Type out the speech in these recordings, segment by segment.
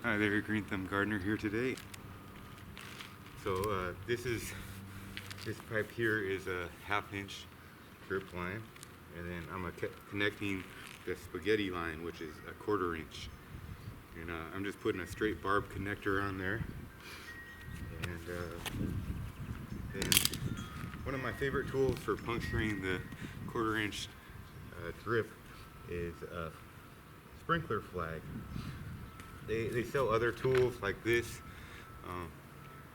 Hi there, Green Thumb Gardener here today. So this pipe here is a 1/2 inch drip line, and then I'm connecting the spaghetti line, which is a 1/4 inch. And I'm just putting a straight barb connector on there. And then one of my favorite tools for puncturing the 1/4 inch drip is a sprinkler flag. They sell other tools like this,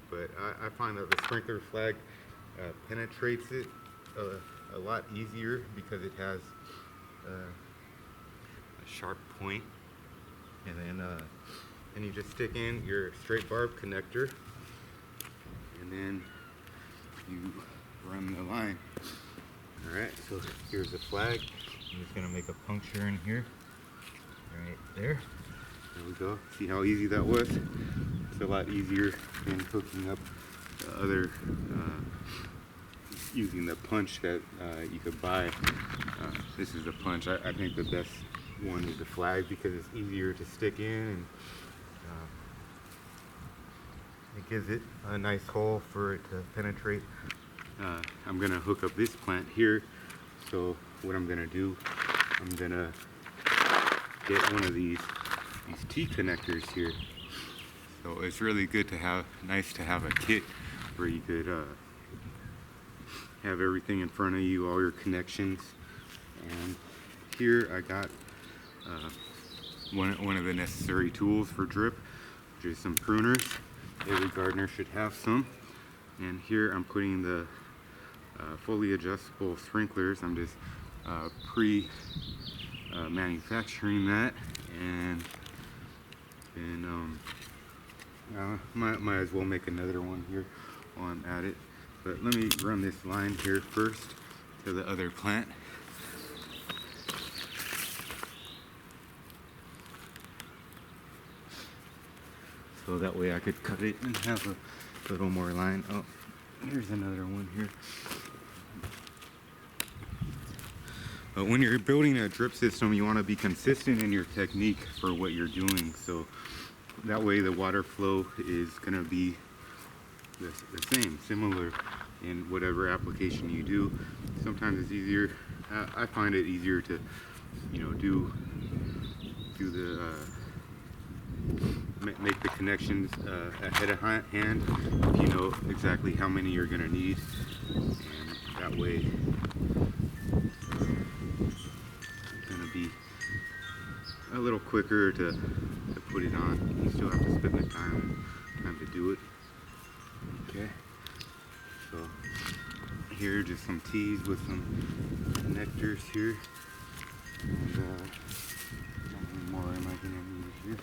but I find that the sprinkler flag penetrates it a lot easier because it has a sharp point. And then you just stick in your straight barb connector, and then you run the line. Alright, so here's the flag. I'm just going to make a puncture in here, right there. There we go. See how easy that was? It's a lot easier than hooking up the other, using the punch that you could buy. This is the punch. I think the best one is the flag because it's easier to stick in, and it gives it a nice hole for it to penetrate. I'm going to hook up this plant here. So what I'm going to do, I'm going to get one of these T connectors here. So it's really good to have, nice to have a kit where you could have everything in front of you, all your connections. And here I got one of the necessary tools for drip, which is some pruners. Every gardener should have some. And here I'm putting the fully adjustable sprinklers. I'm just manufacturing that, and might as well make another one here while I'm at it. But let me run this line here first to the other plant. So that way I could cut it and have a little more line. Oh, here's another one here. But when you're building a drip system, you want to be consistent in your technique for what you're doing. So that way the water flow is going to be the same, similar in whatever application you do. Sometimes it's easier. I find it easier to, do the make the connections ahead of hand if you know exactly how many you're going to need, and that way it's going to be a little quicker to put it on. You still have to spend the time to do it. Okay, so here just some T's with some connectors here, and how many more am I going to need here?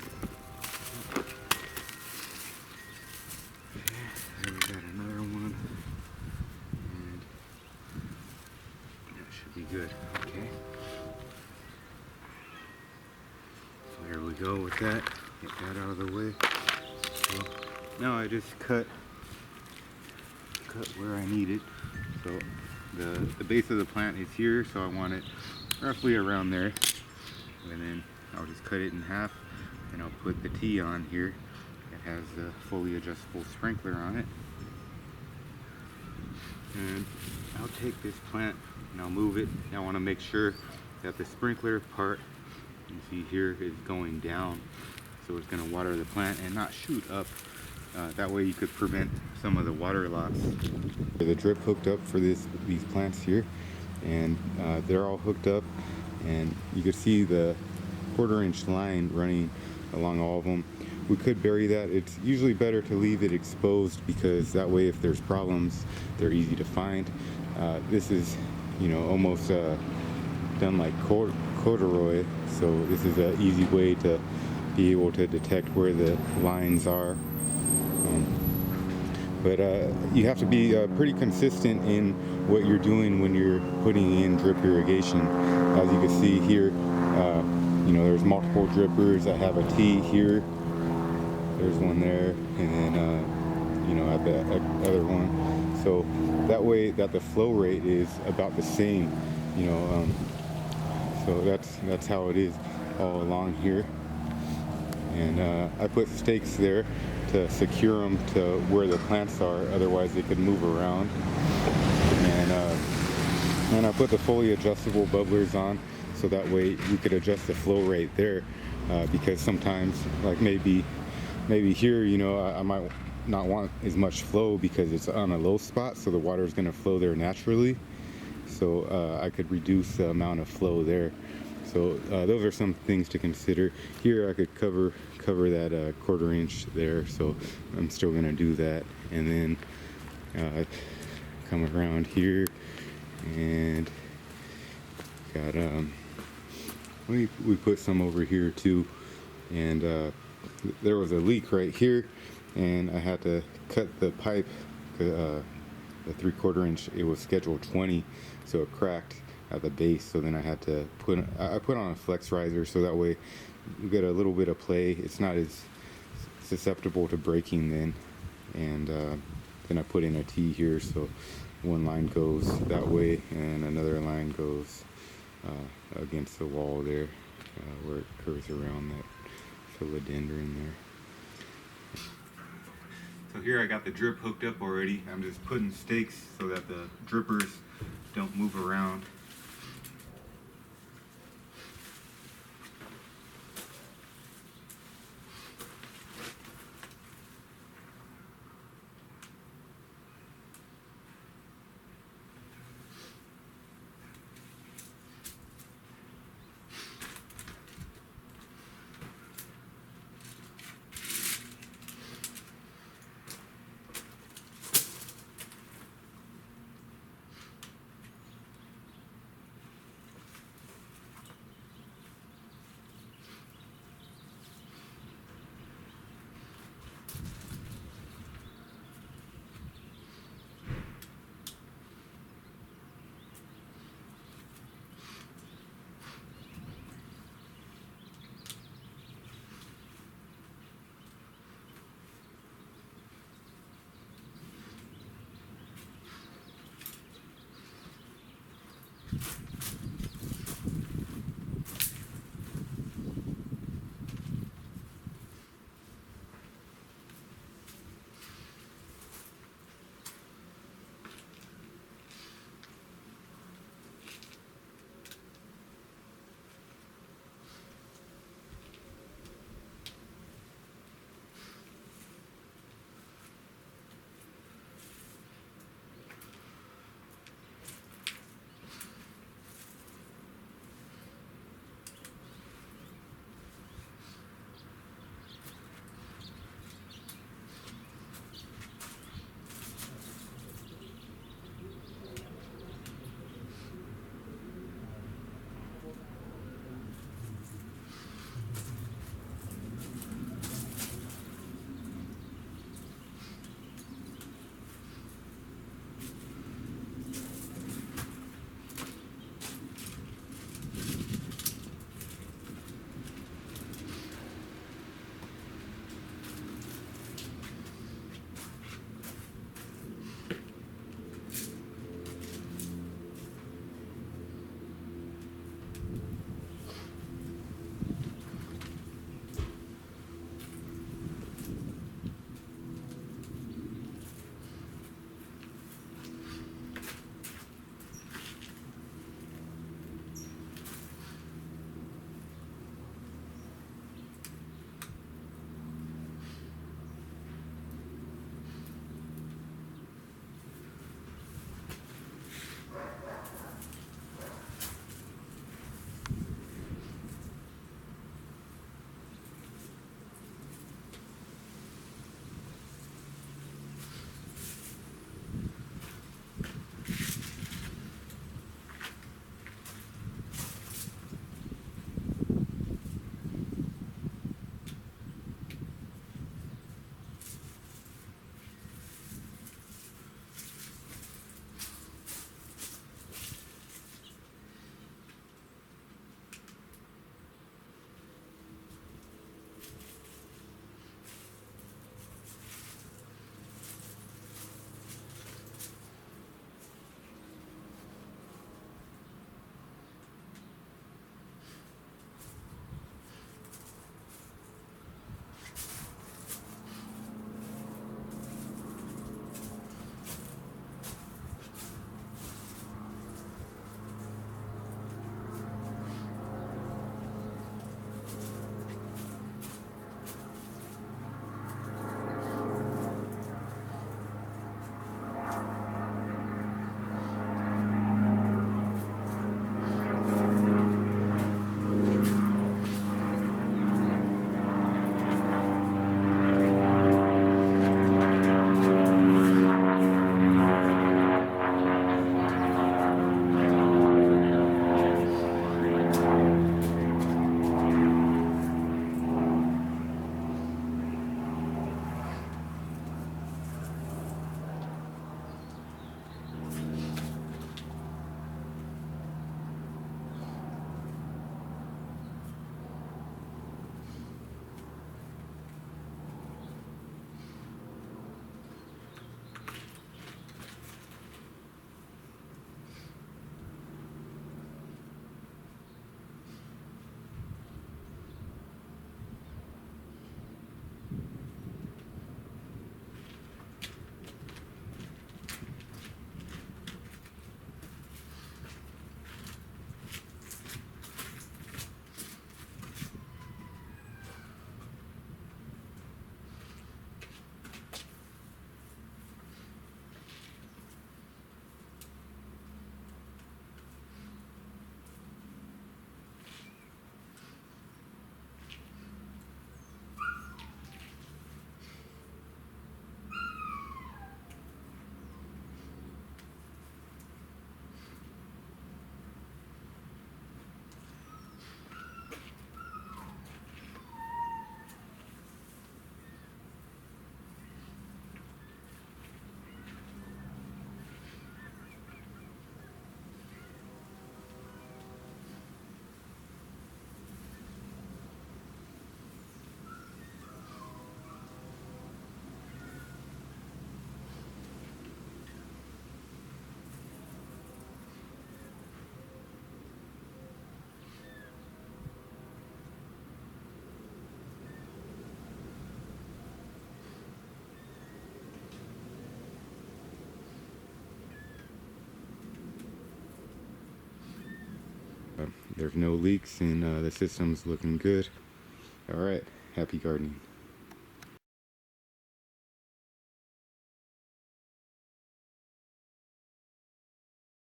Okay, we got another one, and that should be good. Okay, so there we go with that. Get that out of the way. So now I just cut where I need it. So the base of the plant is here, so I want it roughly around there, and then I'll just cut it in half, and I'll put the T on here. It has the fully adjustable sprinkler on it, and I'll take this plant and I'll move it. I want to make sure that the sprinkler part, you see here, is going down, so it's going to water the plant and not shoot up. That way you could prevent some of the water loss. The drip hooked up for these plants here, and they're all hooked up, and you can see the 1/4 inch line running along all of them. We could bury that. It's usually better to leave it exposed because that way if there's problems, they're easy to find. This is, almost done like corduroy, so this is an easy way to be able to detect where the lines are. But you have to be pretty consistent in what you're doing when you're putting in drip irrigation. As you can see here, there's multiple drippers. I have a T here. There's one there, and then at the other one. So that way that the flow rate is about the same. So that's how it is all along here. And I put stakes there to secure them to where the plants are, otherwise they could move around. And I put the fully adjustable bubblers on, so that way we could adjust the flow rate there, because sometimes, like maybe here, you know, I might not want as much flow because it's on a low spot, so the water is going to flow there naturally. So I could reduce the amount of flow there. So those are some things to consider. Here I could cover that 1/4 inch there, so I'm still going to do that. And then come around here and got we put some over here too. And there was a leak right here, and I had to cut the pipe, the 3/4 inch. It was scheduled 20, so it cracked at the base. So then I had to put on a flex riser, so that way you get a little bit of play. It's not as susceptible to breaking then. And then I put in a T here, so one line goes that way and another line goes against the wall there, where it curves around that philodendron there. So here I got the drip hooked up already. I'm just putting stakes so that the drippers don't move around. There's no leaks and the system's looking good. All right, happy gardening.